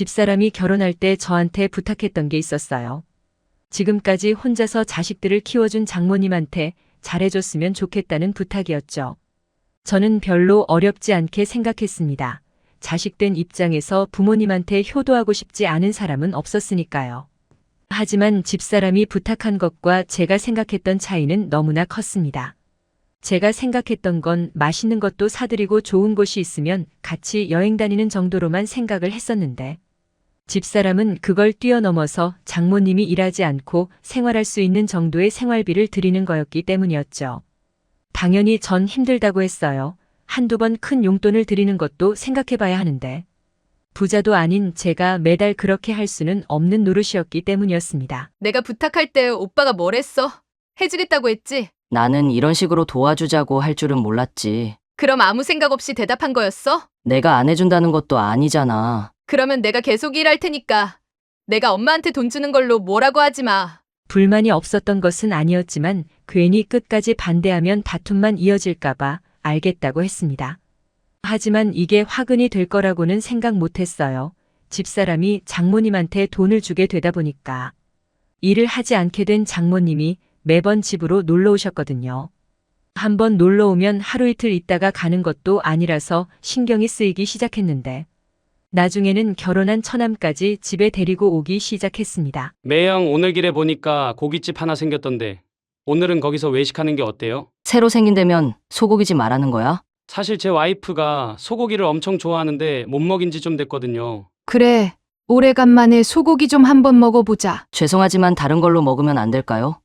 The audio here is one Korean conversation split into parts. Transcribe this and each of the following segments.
집사람이 결혼할 때 저한테 부탁했던 게 있었어요. 지금까지 혼자서 자식들을 키워준 장모님한테 잘해줬으면 좋겠다는 부탁이었죠. 저는 별로 어렵지 않게 생각했습니다. 자식된 입장에서 부모님한테 효도하고 싶지 않은 사람은 없었으니까요. 하지만 집사람이 부탁한 것과 제가 생각했던 차이는 너무나 컸습니다. 제가 생각했던 건 맛있는 것도 사드리고 좋은 곳이 있으면 같이 여행 다니는 정도로만 생각을 했었는데, 집사람은 그걸 뛰어넘어서 장모님이 일하지 않고 생활할 수 있는 정도의 생활비를 드리는 거였기 때문이었죠. 당연히 전 힘들다고 했어요. 한두 번 큰 용돈을 드리는 것도 생각해봐야 하는데, 부자도 아닌 제가 매달 그렇게 할 수는 없는 노릇이었기 때문이었습니다. 내가 부탁할 때 오빠가 뭘 했어? 해주겠다고 했지? 나는 이런 식으로 도와주자고 할 줄은 몰랐지. 그럼 아무 생각 없이 대답한 거였어? 내가 안 해준다는 것도 아니잖아. 그러면 내가 계속 일할 테니까 내가 엄마한테 돈 주는 걸로 뭐라고 하지 마. 불만이 없었던 것은 아니었지만 괜히 끝까지 반대하면 다툼만 이어질까봐 알겠다고 했습니다. 하지만 이게 화근이 될 거라고는 생각 못했어요. 집사람이 장모님한테 돈을 주게 되다 보니까. 일을 하지 않게 된 장모님이 매번 집으로 놀러 오셨거든요. 한번 놀러 오면 하루 이틀 있다가 가는 것도 아니라서 신경이 쓰이기 시작했는데, 나중에는 결혼한 처남까지 집에 데리고 오기 시작했습니다. 매형 오늘 길에 보니까 고깃집 하나 생겼던데 오늘은 거기서 외식하는 게 어때요? 새로 생긴 데면 소고기집 말하는 거야? 사실 제 와이프가 소고기를 엄청 좋아하는데 못 먹인 지 좀 됐거든요. 그래, 오래간만에 소고기 좀 한번 먹어보자. 죄송하지만 다른 걸로 먹으면 안 될까요?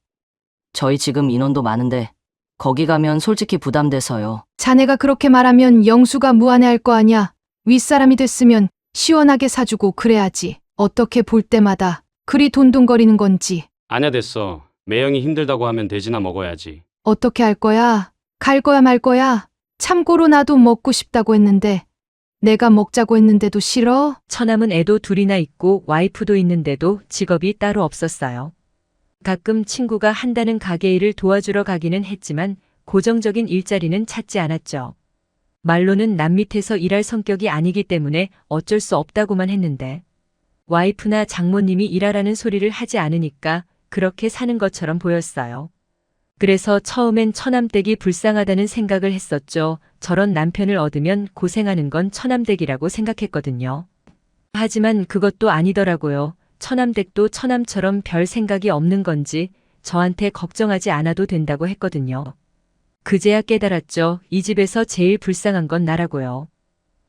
저희 지금 인원도 많은데 거기 가면 솔직히 부담돼서요. 자네가 그렇게 말하면 영수가 무안해할 거 아냐. 윗사람이 됐으면 시원하게 사주고 그래야지. 어떻게 볼 때마다 그리 돈돈거리는 건지. 아냐 됐어. 매형이 힘들다고 하면 돼지나 먹어야지. 어떻게 할 거야? 갈 거야 말 거야? 참고로 나도 먹고 싶다고 했는데 내가 먹자고 했는데도 싫어? 처남은 애도 둘이나 있고 와이프도 있는데도 직업이 따로 없었어요. 가끔 친구가 한다는 가게 일을 도와주러 가기는 했지만 고정적인 일자리는 찾지 않았죠. 말로는 남 밑에서 일할 성격이 아니기 때문에 어쩔 수 없다고만 했는데, 와이프나 장모님이 일하라는 소리를 하지 않으니까 그렇게 사는 것처럼 보였어요. 그래서 처음엔 처남댁이 불쌍하다는 생각을 했었죠. 저런 남편을 얻으면 고생하는 건 처남댁이라고 생각했거든요. 하지만 그것도 아니더라고요. 처남댁도 처남처럼 별 생각이 없는 건지 저한테 걱정하지 않아도 된다고 했거든요. 그제야 깨달았죠. 이 집에서 제일 불쌍한 건 나라고요.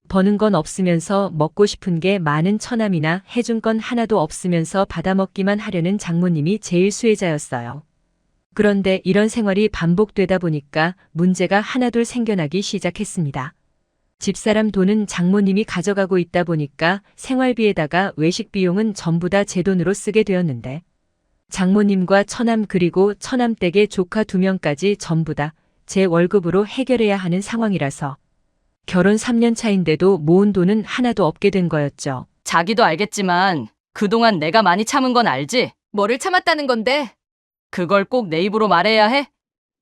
버는 건 없으면서 먹고 싶은 게 많은 처남이나 해준 건 하나도 없으면서 받아먹기만 하려는 장모님이 제일 수혜자였어요. 그런데 이런 생활이 반복되다 보니까 문제가 하나둘 생겨나기 시작했습니다. 집사람 돈은 장모님이 가져가고 있다 보니까 생활비에다가 외식 비용은 전부 다 제 돈으로 쓰게 되었는데, 장모님과 처남 그리고 처남댁의 조카 2명까지 전부 다 제 월급으로 해결해야 하는 상황이라서 결혼 3년 차인데도 모은 돈은 하나도 없게 된 거였죠. 자기도 알겠지만 그동안 내가 많이 참은 건 알지? 뭐를 참았다는 건데? 그걸 꼭 내 입으로 말해야 해?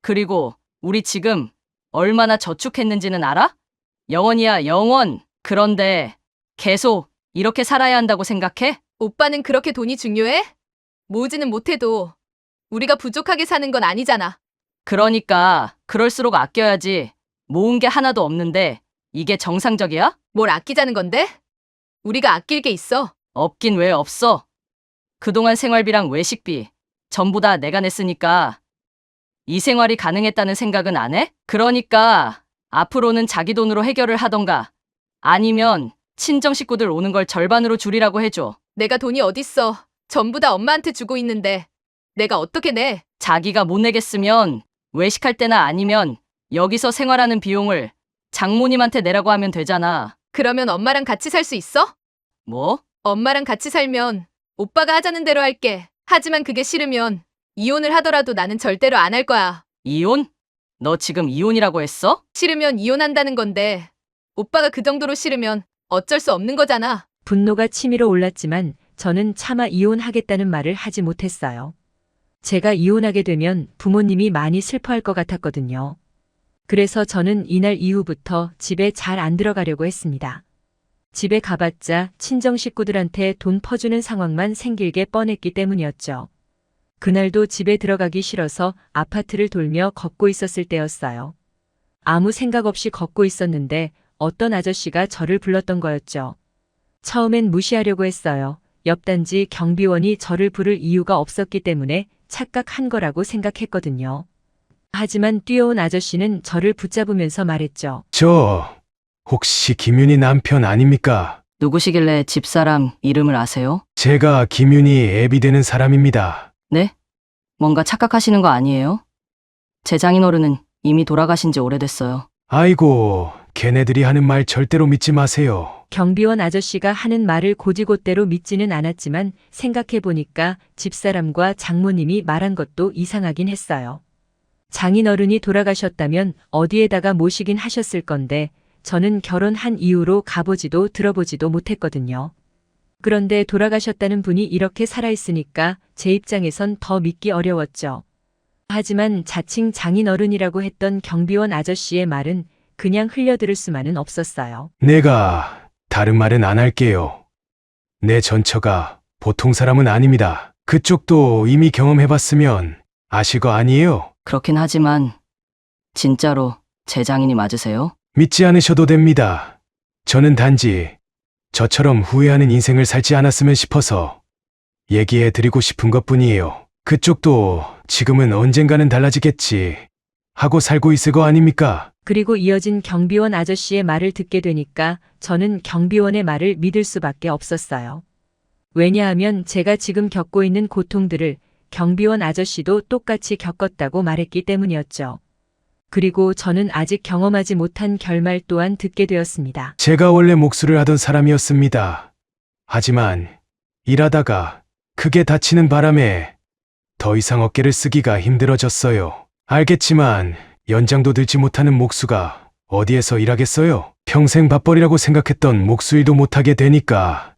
그리고 우리 지금 얼마나 저축했는지는 알아? 영원이야, 영원. 그런데 계속 이렇게 살아야 한다고 생각해? 오빠는 그렇게 돈이 중요해? 모으지는 못해도 우리가 부족하게 사는 건 아니잖아. 그러니까 그럴수록 아껴야지. 모은 게 하나도 없는데 이게 정상적이야? 뭘 아끼자는 건데? 우리가 아낄 게 있어. 없긴 왜 없어? 그동안 생활비랑 외식비 전부 다 내가 냈으니까 이 생활이 가능했다는 생각은 안 해? 그러니까 앞으로는 자기 돈으로 해결을 하던가 아니면 친정 식구들 오는 걸 절반으로 줄이라고 해줘. 내가 돈이 어딨어. 전부 다 엄마한테 주고 있는데 내가 어떻게 내? 자기가 못 내겠으면 외식할 때나 아니면 여기서 생활하는 비용을 장모님한테 내라고 하면 되잖아. 그러면 엄마랑 같이 살 수 있어? 뭐? 엄마랑 같이 살면 오빠가 하자는 대로 할게. 하지만 그게 싫으면 이혼을 하더라도 나는 절대로 안 할 거야. 이혼? 너 지금 이혼이라고 했어? 싫으면 이혼한다는 건데 오빠가 그 정도로 싫으면 어쩔 수 없는 거잖아. 분노가 치밀어 올랐지만 저는 차마 이혼하겠다는 말을 하지 못했어요. 제가 이혼하게 되면 부모님이 많이 슬퍼할 것 같았거든요. 그래서 저는 이날 이후부터 집에 잘 안 들어가려고 했습니다. 집에 가봤자 친정 식구들한테 돈 퍼주는 상황만 생길 게 뻔했기 때문이었죠. 그날도 집에 들어가기 싫어서 아파트를 돌며 걷고 있었을 때였어요. 아무 생각 없이 걷고 있었는데 어떤 아저씨가 저를 불렀던 거였죠. 처음엔 무시하려고 했어요. 옆 단지 경비원이 저를 부를 이유가 없었기 때문에 착각한 거라고 생각했거든요. 하지만 뛰어온 아저씨는 저를 붙잡으면서 말했죠. 저, 혹시 김윤희 남편 아닙니까? 누구시길래 집사람 이름을 아세요? 제가 김윤희 애비 되는 사람입니다. 네? 뭔가 착각하시는 거 아니에요? 제 장인어른은 이미 돌아가신 지 오래됐어요. 아이고, 걔네들이 하는 말 절대로 믿지 마세요. 경비원 아저씨가 하는 말을 곧이곧대로 믿지는 않았지만 생각해보니까 집사람과 장모님이 말한 것도 이상하긴 했어요. 장인어른이 돌아가셨다면 어디에다가 모시긴 하셨을 건데 저는 결혼한 이후로 가보지도 들어보지도 못했거든요. 그런데 돌아가셨다는 분이 이렇게 살아있으니까 제 입장에선 더 믿기 어려웠죠. 하지만 자칭 장인어른이라고 했던 경비원 아저씨의 말은 그냥 흘려들을 수만은 없었어요. 내가 다른 말은 안 할게요. 내 전처가 보통 사람은 아닙니다. 그쪽도 이미 경험해봤으면 아실 거 아니에요? 그렇긴 하지만 진짜로 제 장인이 맞으세요? 믿지 않으셔도 됩니다. 저는 단지 저처럼 후회하는 인생을 살지 않았으면 싶어서 얘기해 드리고 싶은 것뿐이에요. 그쪽도 지금은 언젠가는 달라지겠지 하고 살고 있을 거 아닙니까? 그리고 이어진 경비원 아저씨의 말을 듣게 되니까 저는 경비원의 말을 믿을 수밖에 없었어요. 왜냐하면 제가 지금 겪고 있는 고통들을 경비원 아저씨도 똑같이 겪었다고 말했기 때문이었죠. 그리고 저는 아직 경험하지 못한 결말 또한 듣게 되었습니다. 제가 원래 목수를 하던 사람이었습니다. 하지만 일하다가 크게 다치는 바람에 더 이상 어깨를 쓰기가 힘들어졌어요. 알겠지만 연장도 들지 못하는 목수가 어디에서 일하겠어요? 평생 밥벌이라고 생각했던 목수일도 못하게 되니까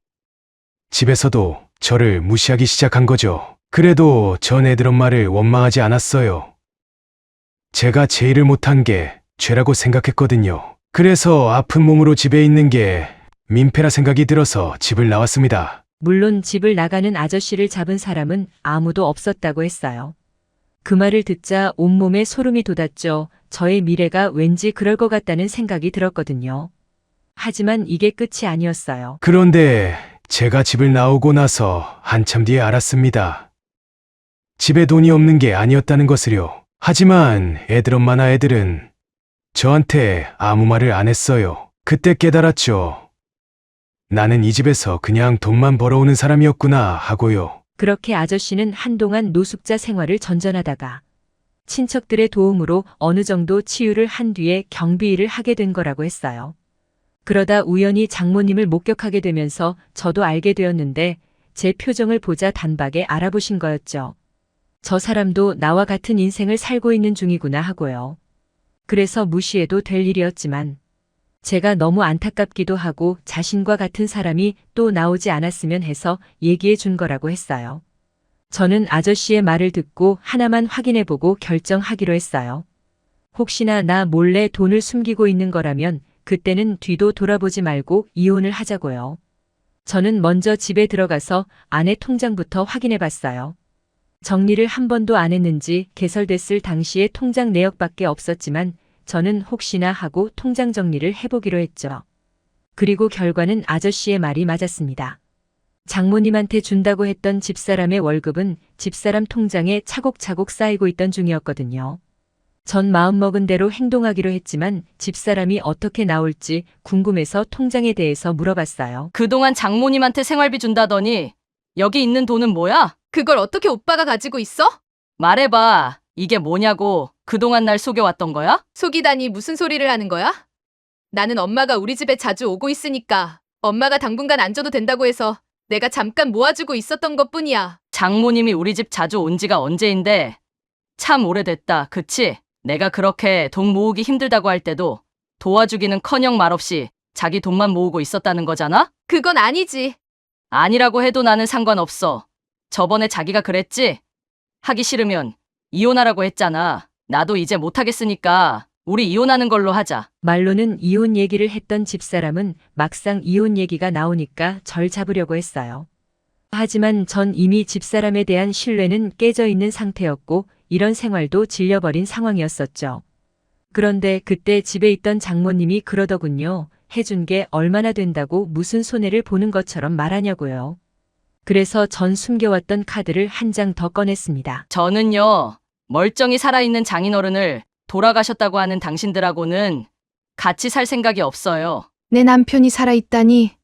집에서도 저를 무시하기 시작한 거죠. 그래도 전 애들 엄마를 원망하지 않았어요. 제가 제 일을 못한 게 죄라고 생각했거든요. 그래서 아픈 몸으로 집에 있는 게 민폐라 생각이 들어서 집을 나왔습니다. 물론 집을 나가는 아저씨를 잡은 사람은 아무도 없었다고 했어요. 그 말을 듣자 온몸에 소름이 돋았죠. 저의 미래가 왠지 그럴 것 같다는 생각이 들었거든요. 하지만 이게 끝이 아니었어요. 그런데 제가 집을 나오고 나서 한참 뒤에 알았습니다. 집에 돈이 없는 게 아니었다는 것을요. 하지만 애들 엄마나 애들은 저한테 아무 말을 안 했어요. 그때 깨달았죠. 나는 이 집에서 그냥 돈만 벌어오는 사람이었구나 하고요. 그렇게 아저씨는 한동안 노숙자 생활을 전전하다가 친척들의 도움으로 어느 정도 치유를 한 뒤에 경비 일을 하게 된 거라고 했어요. 그러다 우연히 장모님을 목격하게 되면서 저도 알게 되었는데 제 표정을 보자 단박에 알아보신 거였죠. 저 사람도 나와 같은 인생을 살고 있는 중이구나 하고요. 그래서 무시해도 될 일이었지만 제가 너무 안타깝기도 하고 자신과 같은 사람이 또 나오지 않았으면 해서 얘기해 준 거라고 했어요. 저는 아저씨의 말을 듣고 하나만 확인해보고 결정하기로 했어요. 혹시나 나 몰래 돈을 숨기고 있는 거라면 그때는 뒤도 돌아보지 말고 이혼을 하자고요. 저는 먼저 집에 들어가서 아내 통장부터 확인해봤어요. 정리를 한 번도 안 했는지 개설됐을 당시에 통장 내역밖에 없었지만 저는 혹시나 하고 통장 정리를 해보기로 했죠. 그리고 결과는 아저씨의 말이 맞았습니다. 장모님한테 준다고 했던 집사람의 월급은 집사람 통장에 차곡차곡 쌓이고 있던 중이었거든요. 전 마음먹은 대로 행동하기로 했지만 집사람이 어떻게 나올지 궁금해서 통장에 대해서 물어봤어요. 그동안 장모님한테 생활비 준다더니 여기 있는 돈은 뭐야? 그걸 어떻게 오빠가 가지고 있어? 말해봐. 이게 뭐냐고. 그동안 날 속여왔던 거야? 속이다니 무슨 소리를 하는 거야? 나는 엄마가 우리 집에 자주 오고 있으니까 엄마가 당분간 안 줘도 된다고 해서 내가 잠깐 모아주고 있었던 것뿐이야. 장모님이 우리 집 자주 온 지가 언제인데 참 오래됐다. 그치? 내가 그렇게 돈 모으기 힘들다고 할 때도 도와주기는커녕 말없이 자기 돈만 모으고 있었다는 거잖아? 그건 아니지. 아니라고 해도 나는 상관없어. 저번에 자기가 그랬지? 하기 싫으면 이혼하라고 했잖아. 나도 이제 못하겠으니까 우리 이혼하는 걸로 하자. 말로는 이혼 얘기를 했던 집사람은 막상 이혼 얘기가 나오니까 절 잡으려고 했어요. 하지만 전 이미 집사람에 대한 신뢰는 깨져 있는 상태였고 이런 생활도 질려버린 상황이었었죠. 그런데 그때 집에 있던 장모님이 그러더군요. 해준 게 얼마나 된다고 무슨 손해를 보는 것처럼 말하냐고요. 그래서 전 숨겨왔던 카드를 한 장 더 꺼냈습니다. 저는요, 멀쩡히 살아있는 장인어른을 돌아가셨다고 하는 당신들하고는 같이 살 생각이 없어요. 내 남편이 살아있다니.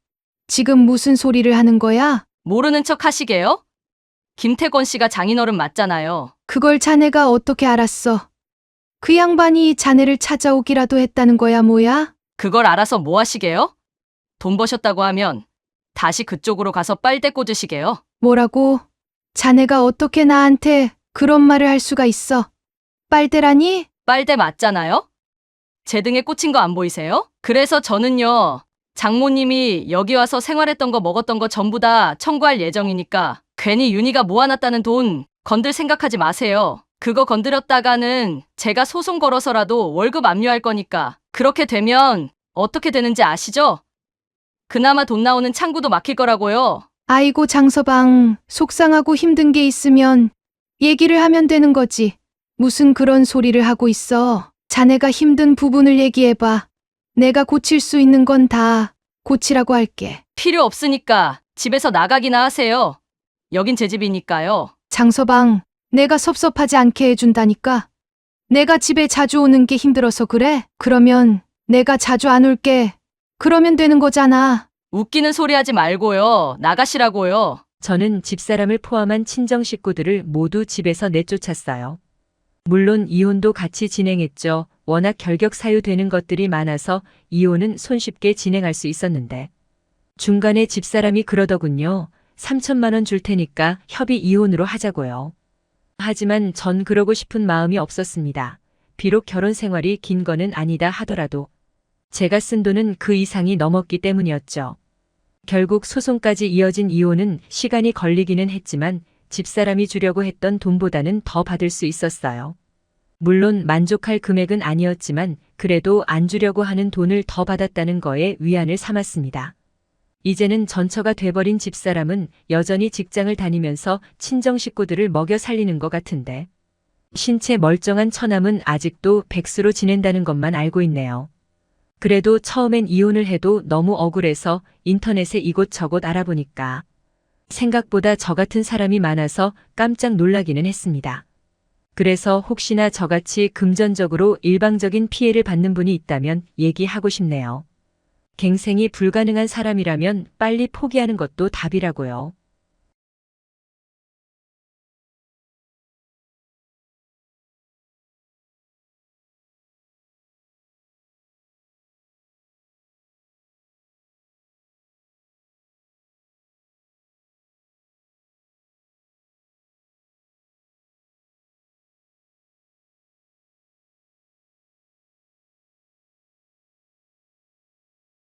지금 무슨 소리를 하는 거야? 모르는 척 하시게요? 김태권 씨가 장인어른 맞잖아요. 그걸 자네가 어떻게 알았어? 그 양반이 자네를 찾아오기라도 했다는 거야, 뭐야? 그걸 알아서 뭐 하시게요? 돈 버셨다고 하면 다시 그쪽으로 가서 빨대 꽂으시게요. 뭐라고? 자네가 어떻게 나한테 그런 말을 할 수가 있어? 빨대라니? 빨대 맞잖아요? 제 등에 꽂힌 거 안 보이세요? 그래서 저는요, 장모님이 여기 와서 생활했던 거 먹었던 거 전부 다 청구할 예정이니까 괜히 윤희가 모아놨다는 돈 건들 생각하지 마세요. 그거 건드렸다가는 제가 소송 걸어서라도 월급 압류할 거니까 그렇게 되면 어떻게 되는지 아시죠? 그나마 돈 나오는 창구도 막힐 거라고요. 아이고, 장서방, 속상하고 힘든 게 있으면 얘기를 하면 되는 거지. 무슨 그런 소리를 하고 있어. 자네가 힘든 부분을 얘기해봐. 내가 고칠 수 있는 건 다 고치라고 할게. 필요 없으니까 집에서 나가기나 하세요. 여긴 제 집이니까요. 장서방, 내가 섭섭하지 않게 해준다니까. 내가 집에 자주 오는 게 힘들어서 그래? 그러면 내가 자주 안 올게. 그러면 되는 거잖아. 웃기는 소리 하지 말고요. 나가시라고요. 저는 집사람을 포함한 친정 식구들을 모두 집에서 내쫓았어요. 물론 이혼도 같이 진행했죠. 워낙 결격 사유되는 것들이 많아서 이혼은 손쉽게 진행할 수 있었는데. 중간에 집사람이 그러더군요. 3천만 원 줄 테니까 협의 이혼으로 하자고요. 하지만 전 그러고 싶은 마음이 없었습니다. 비록 결혼 생활이 긴 거는 아니다 하더라도 제가 쓴 돈은 그 이상이 넘었기 때문이었죠. 결국 소송까지 이어진 이혼은 시간이 걸리기는 했지만 집사람이 주려고 했던 돈보다는 더 받을 수 있었어요. 물론 만족할 금액은 아니었지만 그래도 안 주려고 하는 돈을 더 받았다는 거에 위안을 삼았습니다. 이제는 전처가 돼버린 집사람은 여전히 직장을 다니면서 친정 식구들을 먹여 살리는 것 같은데 신체 멀쩡한 처남은 아직도 백수로 지낸다는 것만 알고 있네요. 그래도 처음엔 이혼을 해도 너무 억울해서 인터넷에 이곳저곳 알아보니까 생각보다 저 같은 사람이 많아서 깜짝 놀라기는 했습니다. 그래서 혹시나 저같이 금전적으로 일방적인 피해를 받는 분이 있다면 얘기하고 싶네요. 갱생이 불가능한 사람이라면 빨리 포기하는 것도 답이라고요.